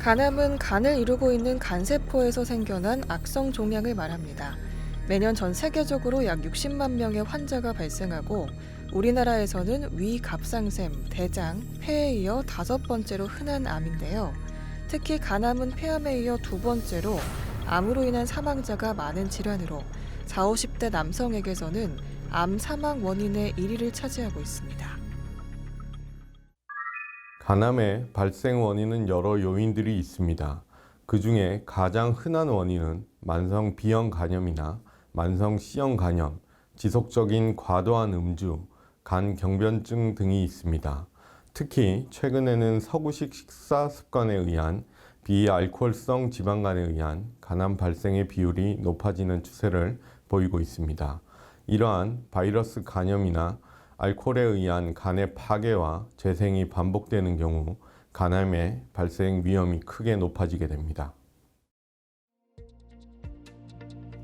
간암은 간을 이루고 있는 간세포에서 생겨난 악성 종양을 말합니다. 매년 전 세계적으로 약 60만 명의 환자가 발생하고 우리나라에서는 위, 갑상샘, 대장, 폐에 이어 5번째로 흔한 암인데요. 특히 간암은 폐암에 이어 2번째로 암으로 인한 사망자가 많은 질환으로 40, 50대 남성에게서는 암 사망 원인의 1위를 차지하고 있습니다. 간암의 발생 원인은 여러 요인들이 있습니다. 그 중에 가장 흔한 원인은 만성 B형 간염이나 만성 C형 간염, 지속적인 과도한 음주, 간 경변증 등이 있습니다. 특히 최근에는 서구식 식사 습관에 의한 비알코올성 지방간에 의한 간암 발생의 비율이 높아지는 추세를 보이고 있습니다. 이러한 바이러스 간염이나 알코올에 의한 간의 파괴와 재생이 반복되는 경우 간암의 발생 위험이 크게 높아지게 됩니다.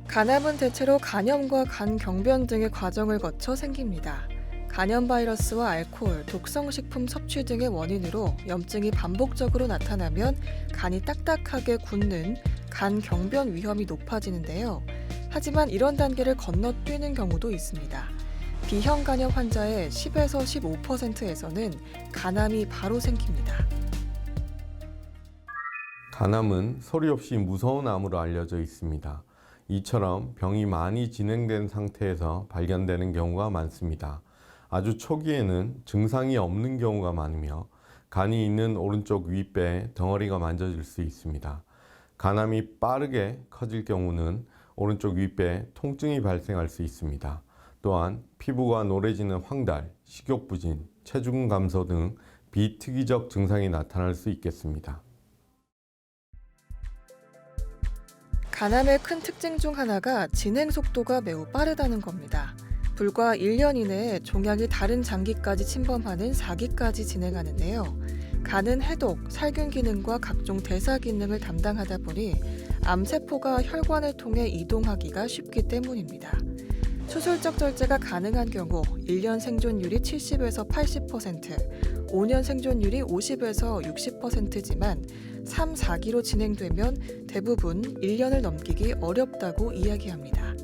간암은 대체로 간염과 간 경변 등의 과정을 거쳐 생깁니다. 간염 바이러스와 알코올, 독성식품 섭취 등의 원인으로 염증이 반복적으로 나타나면 간이 딱딱하게 굳는 간 경변 위험이 높아지는데요. 하지만 이런 단계를 건너뛰는 경우도 있습니다. B형 간염 환자의 10에서 15%에서는 간암이 바로 생깁니다. 간암은 소리 없이 무서운 암으로 알려져 있습니다. 이처럼 병이 많이 진행된 상태에서 발견되는 경우가 많습니다. 아주 초기에는 증상이 없는 경우가 많으며 간이 있는 오른쪽 윗배에 덩어리가 만져질 수 있습니다. 간암이 빠르게 커질 경우는 오른쪽 윗배에 통증이 발생할 수 있습니다. 또한 피부가 노래지는 황달, 식욕부진, 체중 감소 등 비특이적 증상이 나타날 수 있겠습니다. 간암의 큰 특징 중 하나가 진행 속도가 매우 빠르다는 겁니다. 불과 1년 이내에 종양이 다른 장기까지 침범하는 4기까지 진행하는데요. 간은 해독, 살균 기능과 각종 대사 기능을 담당하다 보니 암세포가 혈관을 통해 이동하기가 쉽기 때문입니다. 수술적 절제가 가능한 경우 1년 생존율이 70에서 80%, 5년 생존율이 50에서 60%지만 3, 4기로 진행되면 대부분 1년을 넘기기 어렵다고 이야기합니다.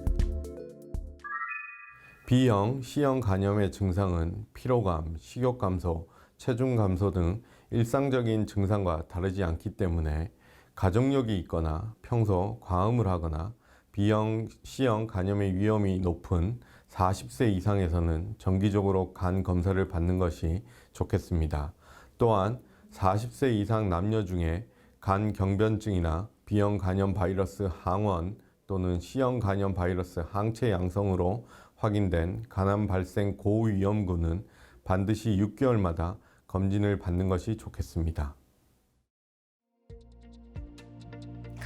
B형, C형 간염의 증상은 피로감, 식욕 감소, 체중 감소 등 일상적인 증상과 다르지 않기 때문에 가족력이 있거나 평소 과음을 하거나 B형, C형 간염의 위험이 높은 40세 이상에서는 정기적으로 간 검사를 받는 것이 좋겠습니다. 또한 40세 이상 남녀 중에 간 경변증이나 B형 간염 바이러스 항원 또는 C형 간염 바이러스 항체 양성으로 확인된 간암 발생 고위험군은 반드시 6개월마다 검진을 받는 것이 좋겠습니다.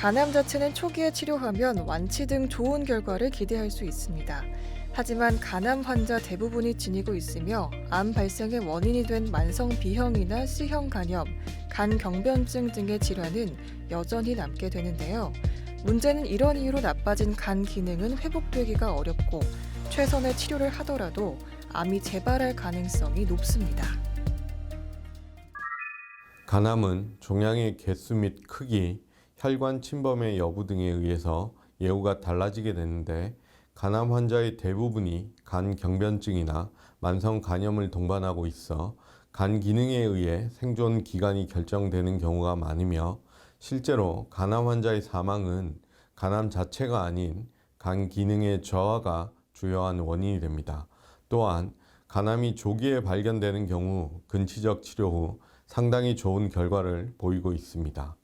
간암 자체는 초기에 치료하면 완치 등 좋은 결과를 기대할 수 있습니다. 하지만 간암 환자 대부분이 지니고 있으며 암 발생의 원인이 된 만성 B형이나 C형 간염, 간 경변증 등의 질환은 여전히 남게 되는데요. 문제는 이런 이유로 나빠진 간 기능은 회복되기가 어렵고 최선의 치료를 하더라도 암이 재발할 가능성이 높습니다. 간암은 종양의 개수 및 크기, 혈관 침범의 여부 등에 의해서 예후가 달라지게 되는데 간암 환자의 대부분이 간 경변증이나 만성 간염을 동반하고 있어 간 기능에 의해 생존 기간이 결정되는 경우가 많으며 실제로 간암 환자의 사망은 간암 자체가 아닌 간 기능의 저하가 주요한 원인이 됩니다. 또한 간암이 조기에 발견되는 경우 근치적 치료 후 상당히 좋은 결과를 보이고 있습니다.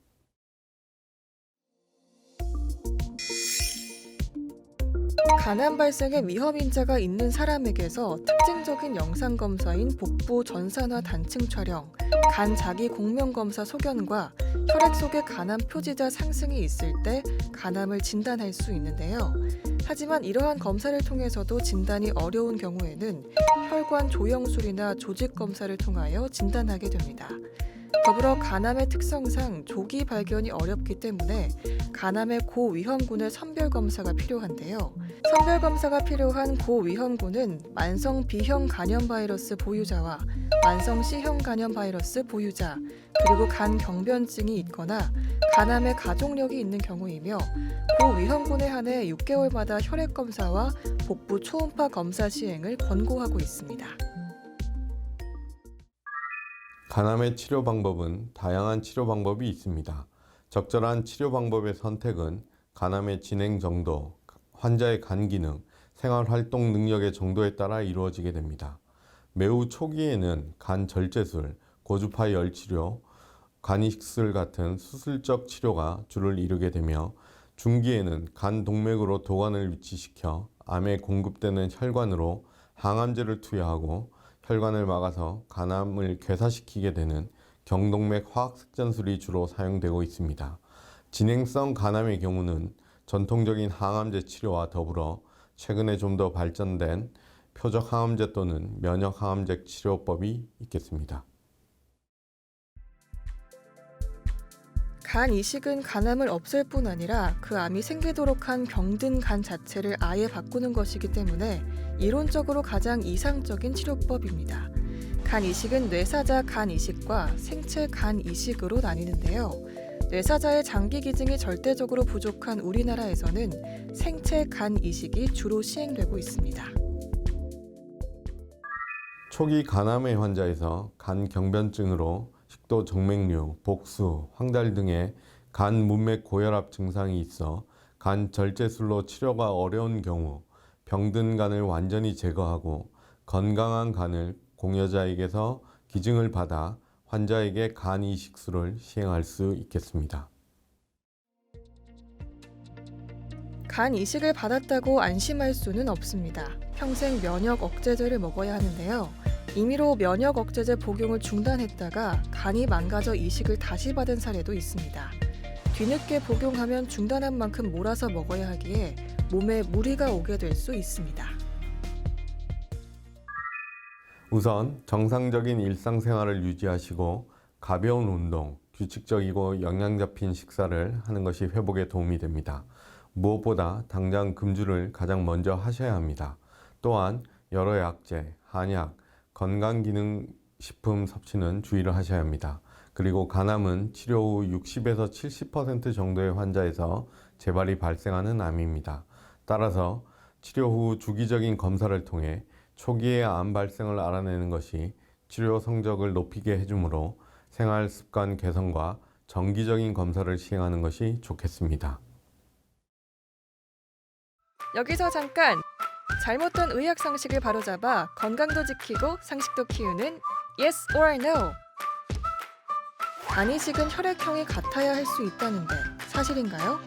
간암 발생의 위험 인자가 있는 사람에게서 특징적인 영상 검사인 복부 전산화 단층 촬영, 간 자기 공명 검사 소견과 혈액 속의 간암 표지자 상승이 있을 때 간암을 진단할 수 있는데요. 하지만 이러한 검사를 통해서도 진단이 어려운 경우에는 혈관 조영술이나 조직 검사를 통하여 진단하게 됩니다. 더불어 간암의 특성상 조기 발견이 어렵기 때문에 간암의 고위험군의 선별검사가 필요한데요. 선별검사가 필요한 고위험군은 만성 B형 간염 바이러스 보유자와 만성 C형 간염 바이러스 보유자, 그리고 간 경변증이 있거나 간암의 가족력이 있는 경우이며 고위험군에 한해 6개월마다 혈액 검사와 복부 초음파 검사 시행을 권고하고 있습니다. 간암의 치료 방법은 다양한 치료 방법이 있습니다. 적절한 치료 방법의 선택은 간암의 진행 정도, 환자의 간 기능, 생활 활동 능력의 정도에 따라 이루어지게 됩니다. 매우 초기에는 간 절제술, 고주파 열치료, 간 이식술 같은 수술적 치료가 주를 이루게 되며 중기에는 간 동맥으로 도관을 위치시켜 암에 공급되는 혈관으로 항암제를 투여하고 혈관을 막아서 간암을 괴사시키게 되는 경동맥 화학색전술이 주로 사용되고 있습니다. 진행성 간암의 경우는 전통적인 항암제 치료와 더불어 최근에 좀 더 발전된 표적 항암제 또는 면역 항암제 치료법이 있겠습니다. 간 이식은 간암을 없앨 뿐 아니라 그 암이 생기도록 한 병든 간 자체를 아예 바꾸는 것이기 때문에 이론적으로 가장 이상적인 치료법입니다. 간 이식은 뇌사자 간 이식과 생체 간 이식으로 나뉘는데요. 뇌사자의 장기 기증이 절대적으로 부족한 우리나라에서는 생체 간 이식이 주로 시행되고 있습니다. 초기 간암의 환자에서 간 경변증으로 식도 정맥류, 복수, 황달 등의 간 문맥 고혈압 증상이 있어 간 절제술로 치료가 어려운 경우 병든 간을 완전히 제거하고 건강한 간을 공여자에게서 기증을 받아 환자에게 간 이식술을 시행할 수 있겠습니다. 간 이식을 받았다고 안심할 수는 없습니다. 평생 면역 억제제를 먹어야 하는데요. 임의로 면역 억제제 복용을 중단했다가 간이 망가져 이식을 다시 받은 사례도 있습니다. 뒤늦게 복용하면 중단한 만큼 몰아서 먹어야 하기에 몸에 무리가 오게 될 수 있습니다. 우선 정상적인 일상생활을 유지하시고 가벼운 운동, 규칙적이고 영양 잡힌 식사를 하는 것이 회복에 도움이 됩니다. 무엇보다 당장 금주를 가장 먼저 하셔야 합니다. 또한 여러 약제, 한약, 건강기능식품 섭취는 주의를 하셔야 합니다. 그리고 간암은 치료 후 60에서 70% 정도의 환자에서 재발이 발생하는 암입니다. 따라서 치료 후 주기적인 검사를 통해 초기의 암 발생을 알아내는 것이 치료 성적을 높이게 해주므로 생활 습관 개선과 정기적인 검사를 시행하는 것이 좋겠습니다. 여기서 잠깐! 잘못된 의학 상식을 바로잡아 건강도 지키고 상식도 키우는 Yes or No! 간 이식은 혈액형이 같아야 할 수 있다는데 사실인가요?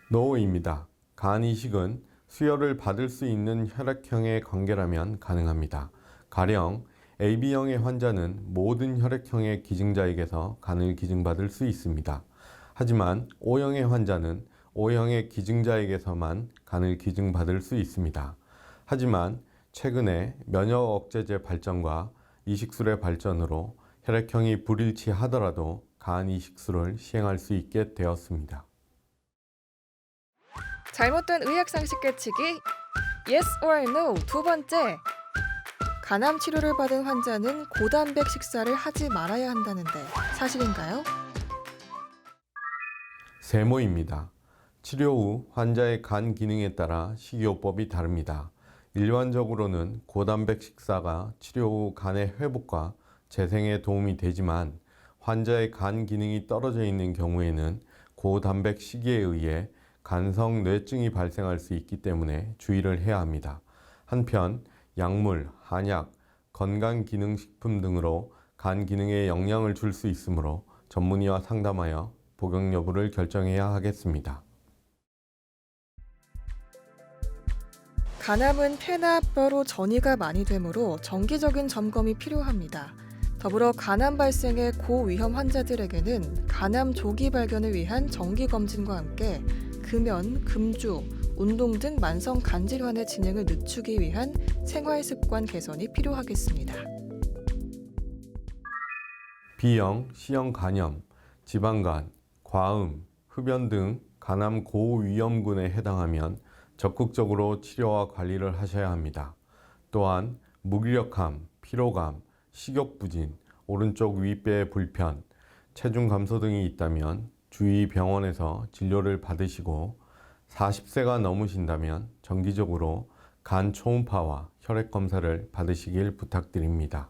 노입니다. 간 이식은 수혈을 받을 수 있는 혈액형의 관계라면 가능합니다. 가령 AB형의 환자는 모든 혈액형의 기증자에게서 간을 기증받을 수 있습니다. 하지만 O형의 환자는 O형의 기증자에게서만 간을 기증받을 수 있습니다. 하지만 최근에 면역 억제제 발전과 이식술의 발전으로 혈액형이 불일치하더라도 간 이식술을 시행할 수 있게 되었습니다. 잘못된 의학 상식 깨치기 Yes or No 두 번째! 간암 치료를 받은 환자는 고단백 식사를 하지 말아야 한다는데 사실인가요? 세모입니다. 치료 후 환자의 간 기능에 따라 식이요법이 다릅니다. 일반적으로는 고단백 식사가 치료 후 간의 회복과 재생에 도움이 되지만 환자의 간 기능이 떨어져 있는 경우에는 고단백 식이에 의해 간성 뇌증이 발생할 수 있기 때문에 주의를 해야 합니다. 한편 약물, 한약, 건강기능식품 등으로 간 기능에 영향을 줄 수 있으므로 전문의와 상담하여 복용 여부를 결정해야 하겠습니다. 간암은 폐나 뼈로 전이가 많이 되므로 정기적인 점검이 필요합니다. 더불어 간암 발생의 고위험 환자들에게는 간암 조기 발견을 위한 정기검진과 함께 금연, 금주, 운동 등 만성 간질환의 진행을 늦추기 위한 생활습관 개선이 필요하겠습니다. B형, C형 간염, 지방간, 과음, 흡연 등 간암 고위험군에 해당하면 적극적으로 치료와 관리를 하셔야 합니다. 또한 무기력함, 피로감, 식욕부진, 오른쪽 윗배의 불편, 체중 감소 등이 있다면 주위 병원에서 진료를 받으시고 40세가 넘으신다면 정기적으로 간 초음파와 혈액 검사를 받으시길 부탁드립니다.